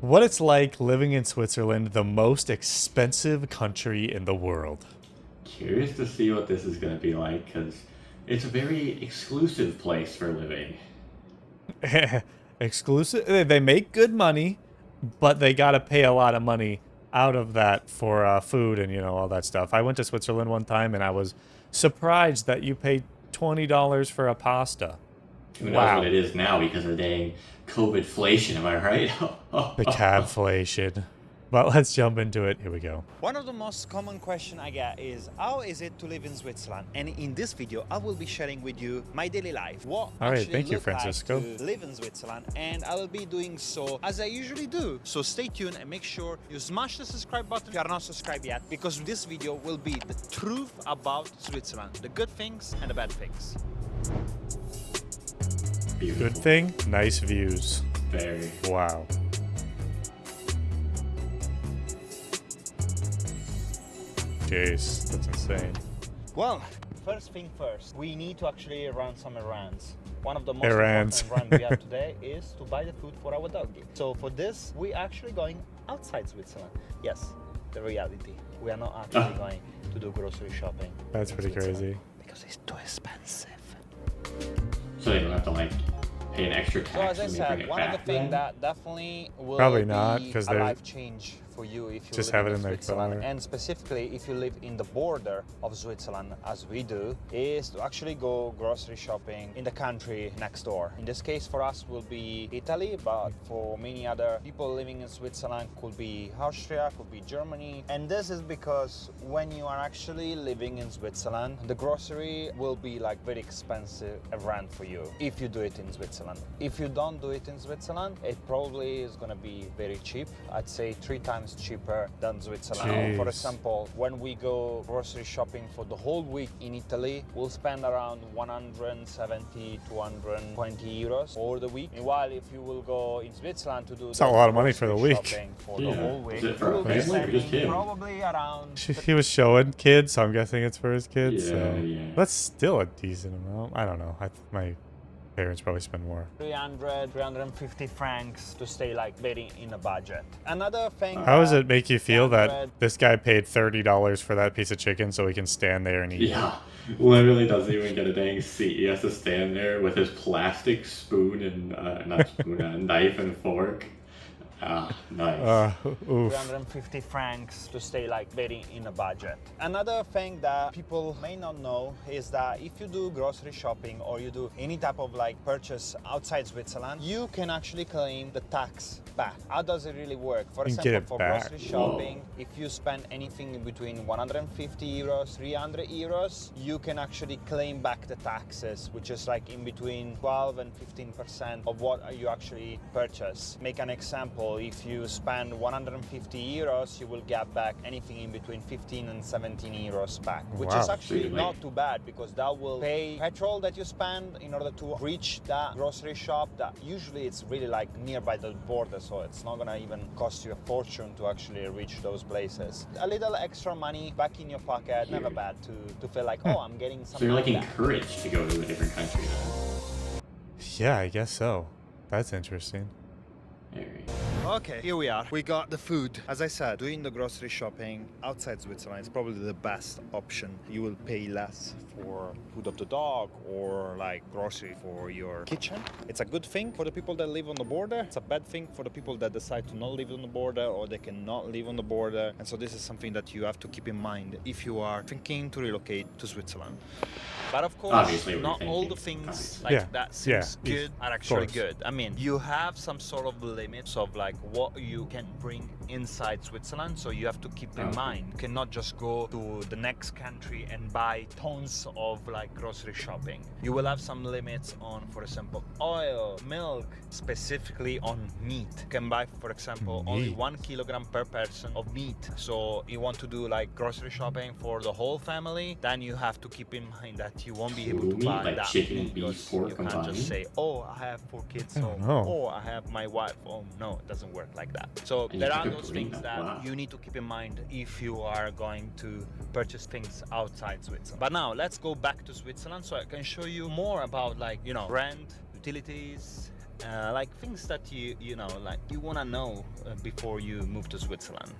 What it's like living in Switzerland, the most expensive country in the world. Curious to see what this is going to be like because it's a very exclusive place for living. Exclusive. They make good money, but they gotta pay a lot of money out of that for food and all that stuff. I went to Switzerland one time and I was surprised that you paid $20 for a pasta. Who knows what Wow, it is now because of the dang COVIDflation, am I right? the cadflation. But let's jump into it. Here we go. One of the most common questions I get is how is it to live in Switzerland? And in this video, I will be sharing with you my daily life. What All right, actually thank you, look like Francisco. to live in Switzerland, and I will be doing so as I usually do. So stay tuned and make sure you smash the subscribe button if you are not subscribed yet, because this video will be the truth about Switzerland, the good things and the bad things. Beautiful. Good thing, nice views. Very. Wow. Jeez, that's insane. Well, first thing first, we need to actually run some errands. One of the most Errands. important errands we have today is to buy the food for our doggy. So for this, we're actually going outside Switzerland. Yes, the reality. We are not actually going to do grocery shopping. That's in pretty Switzerland crazy. because it's too expensive. So they don't have to pay an extra So tax as I when they bring said, it one of the back. things that definitely will Probably be not, 'cause a they're- life change for you if you Just live have it in their Switzerland, car. and specifically if you live in the border of Switzerland, as we do, is to actually go grocery shopping in the country next door. In this case, for us, will be Italy, but for many other people living in Switzerland, could be Austria, could be Germany. And this is because when you are actually living in Switzerland, the grocery will be like very expensive rent for you if you do it in Switzerland. If you don't do it in Switzerland, it probably is gonna be very cheap. I'd say 3 times cheaper than Switzerland. Jeez. For example, when we go grocery shopping for the whole week in Italy, we'll spend around 170 to 120 euros for the week. Meanwhile, if you will go in Switzerland to do It's a lot of money for the grocery week. shopping for Yeah. the whole week, Is it for you a will be family or just spending him? probably around He was showing kids, so I'm guessing it's for his kids. Yeah, so yeah. that's still a decent amount. I don't know. My parents probably spend more. 350 francs to stay like very in a budget. Another thing. How does it make you feel that 300 this guy paid $30 for that piece of chicken so he can stand there and eat? Yeah, literally doesn't even get a dang seat. He has to stand there with his plastic spoon and not spoon, knife and fork. Ah, nice. Oof. 350 francs to stay like very in a budget. Another thing that people may not know is that if you do grocery shopping or you do any type of like purchase outside Switzerland, you can actually claim the tax back. How does it really work? For You can get example, it for back. grocery shopping, if you spend anything in between 150 euros, 300 euros, you can actually claim back the taxes, which is like in between 12 and 15% of what you actually purchase. Make an example. If you spend 150 euros, you will get back anything in between 15 and 17 euros back, which is Wow. actually Really? not too bad because that will pay petrol that you spend in order to reach that grocery shop that usually it's really like nearby the border, so it's not gonna even cost you a fortune to actually reach those places. A little extra money back in your pocket, never Here. bad to feel like, oh, I'm getting So something you're like back. encouraged to go to a different country then. Yeah, I guess so. That's interesting. Very. Okay, here we are. We got the food. As I said, doing the grocery shopping outside Switzerland is probably the best option. You will pay less for food of the dog or like grocery for your kitchen. It's a good thing for the people that live on the border. It's a bad thing for the people that decide to not live on the border or they cannot live on the border. And so this is something that you have to keep in mind if you are thinking to relocate to Switzerland. But of course, Obviously, we're not all the thinking, things obviously. like Yeah, that yeah, seems good are actually course. good. I mean, you have some sort of limits of like what you can bring inside Switzerland, so you have to keep in Okay. mind. You cannot just go to the next country and buy tons of like grocery shopping. You will have some limits on, for example, oil, milk, specifically on meat. You can buy, for example, only Meat. 1 kilogram per person of meat. So you want to do like grocery shopping for the whole family, then you have to keep in mind that you won't be able to Meat, buy like that chicken, meat beef, because pork you can't combined? just say, oh, I have 4 kids I home, don't know. oh, I have my wife home. No, it doesn't work like that. So And you there have are to those bring things that. that Wow. you need to keep in mind if you are going to purchase things outside Switzerland. But now let's go back to Switzerland so I can show you more about like, rent, utilities, like things that you know, like you wanna know before you move to Switzerland.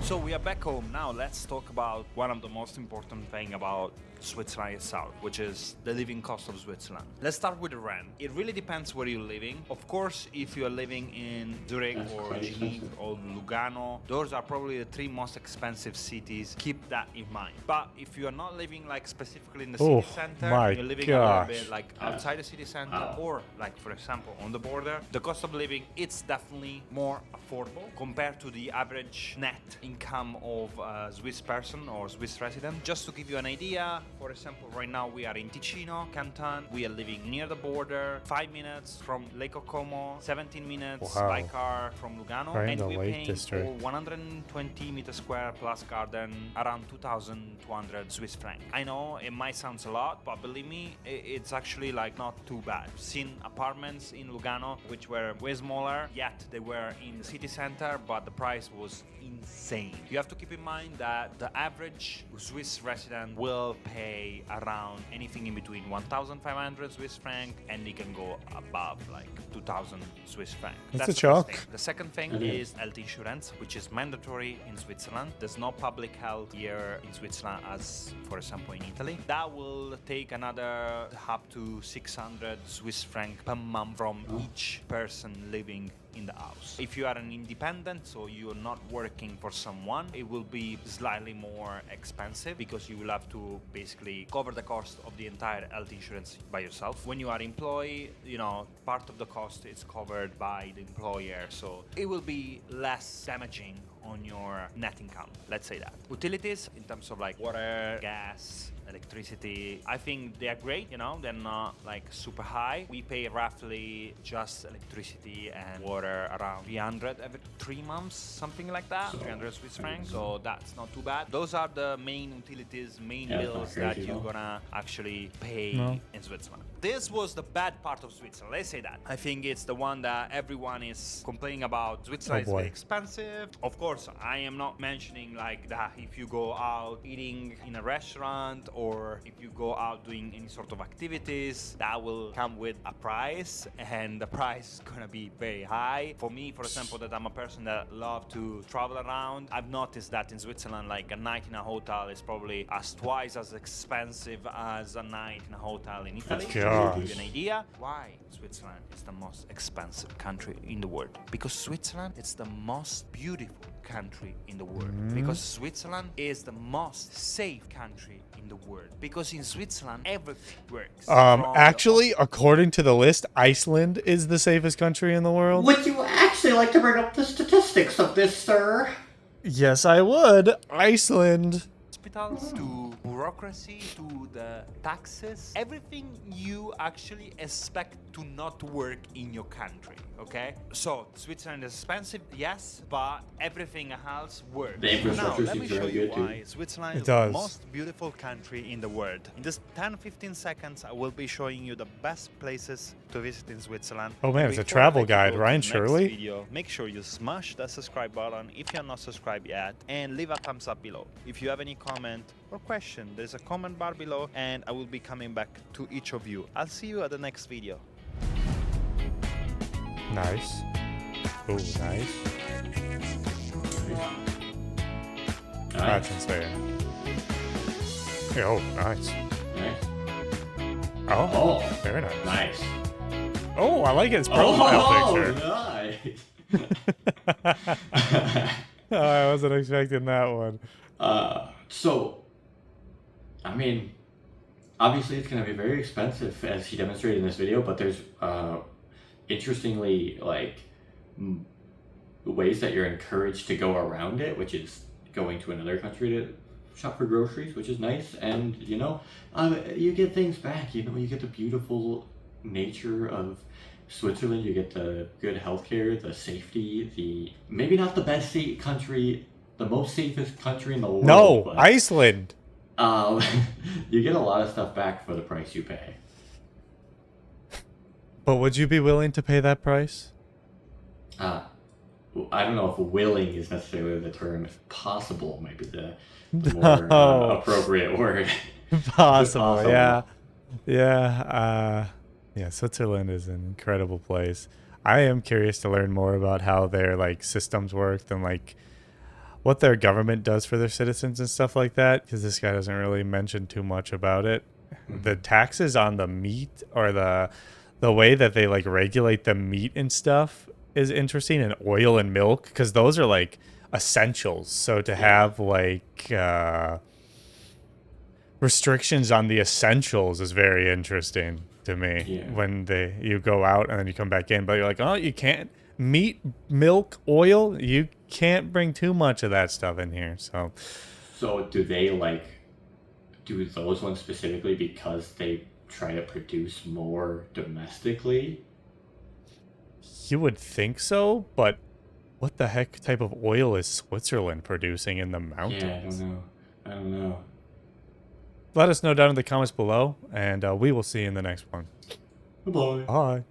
So we are back home now. Let's talk about one of the most important thing about Switzerland itself, which is the living cost of Switzerland. Let's start with the rent. It really depends where you're living. Of course, if you are living in Zurich That's or quite Geneva expensive. or Lugano, those are probably the 3 most expensive cities. Keep that in mind. But if you are not living like specifically in the Oh, city center, my you're living a little gosh. bit like outside the city center, Wow. or like for example on the border, the cost of living it's definitely more affordable compared to the average net income of a Swiss person or Swiss resident. Just to give you an idea, for example, right now we are in Ticino, Canton. We are living near the border, 5 minutes from Lake Como, 17 minutes Wow. by car from Lugano, Right in and the we're Lake paying District. for 120 meters square plus garden around 2,200 Swiss franc. I know it might sound a lot, but believe me, it's actually like not too bad. I've seen apartments in Lugano which were way smaller, yet they were in the city center, but the price was insane. You have to keep in mind that the average Swiss resident will pay around anything in between 1,500 Swiss franc and they can go above like 2,000 Swiss franc. That's a the first chunk. thing. The second thing It is health insurance, which is mandatory in Switzerland. There's no public health here in Switzerland as, for example, in Italy. That will take another up to 600 Swiss franc per month from each person living in the house. If you are an independent, so you're not working for someone, it will be slightly more expensive because you will have to basically cover the cost of the entire health insurance by yourself. When you are employee, you know, part of the cost is covered by the employer, so it will be less damaging on your net income, let's say that. Utilities, in terms of like water, gas, electricity, I think they are great, you know, they're not like super high. We pay roughly just electricity and water around 300 every 3 months, something like that, So, 300 Swiss francs, so that's not too bad. Those are the main utilities, main Yeah, it's not bills that crazy, you're though. gonna actually pay No. in Switzerland. This was the bad part of Switzerland, let's say that. I think it's the one that everyone is complaining about. Switzerland is boy. very expensive. Of course, I am not mentioning like that if you go out eating in a restaurant or if you go out doing any sort of activities, that will come with a price and the price is gonna be very high. For me, for example, that I'm a person that love to travel around, I've noticed that in Switzerland, like a night in a hotel is probably twice as expensive as a night in a hotel in Italy. That's Just to give you gosh. an idea why Switzerland is the most expensive country in the world. Because Switzerland is the most beautiful country in the world. Because Switzerland is the most safe country in the world. Because in Switzerland everything works. From the- Actually, according to the list, Iceland is the safest country in the world. Would you actually like to bring up the statistics of this, sir? Yes, I would. Iceland. hospitals to bureaucracy to the taxes, everything you actually expect to not work in your country. Okay, so Switzerland is expensive, yes, but everything else works. The infrastructure now, let me seems show very you good, too. why Switzerland It is does. the most beautiful country in the world. In just 10-15 seconds, I will be showing you the best places to visit in Switzerland. Oh, man, it's a Before travel I let you guide. go to Ryan the next Shirley? video, make sure you smash that subscribe button if you're not subscribed yet and leave a thumbs up below. If you have any comment or question, there's a comment bar below and I will be coming back to each of you. I'll see you at the next video. Nice. Oh, nice. That's insane. Yeah, oh, nice. Nice. Oh, Oh, very nice. nice. Oh, I like his profile picture. Nice. Oh, I wasn't expecting that one. So, I mean, obviously it's going to be very expensive as he demonstrated in this video, but there's interestingly like ways that you're encouraged to go around it, which is going to another country to shop for groceries, which is nice. And you get things back. You get the beautiful nature of Switzerland. You get the good healthcare, the safety, the maybe not the best country, the most safest country in the world. No, but, Iceland. you get a lot of stuff back for the price you pay. But would you be willing to pay that price? I don't know if willing is necessarily the term. If possible might be the more No. appropriate word. Possible, Possible. yeah. Yeah, Yeah, Switzerland is an incredible place. I am curious to learn more about how their like systems work and like what their government does for their citizens and stuff like that, because this guy doesn't really mention too much about it. The taxes on the meat or the way that they like regulate the meat and stuff is interesting, and oil and milk, because those are like essentials. So to have like restrictions on the essentials is very interesting to me. Yeah. When you go out and then you come back in, but you're like, oh, you can't meat, milk, oil, you can't bring too much of that stuff in here. So do they like do those ones specifically because they try to produce more domestically? You would think so, but what the heck type of oil is Switzerland producing in the mountains? Yeah, I don't know. Let us know down in the comments below, and we will see you in the next one. Bye-bye. Bye.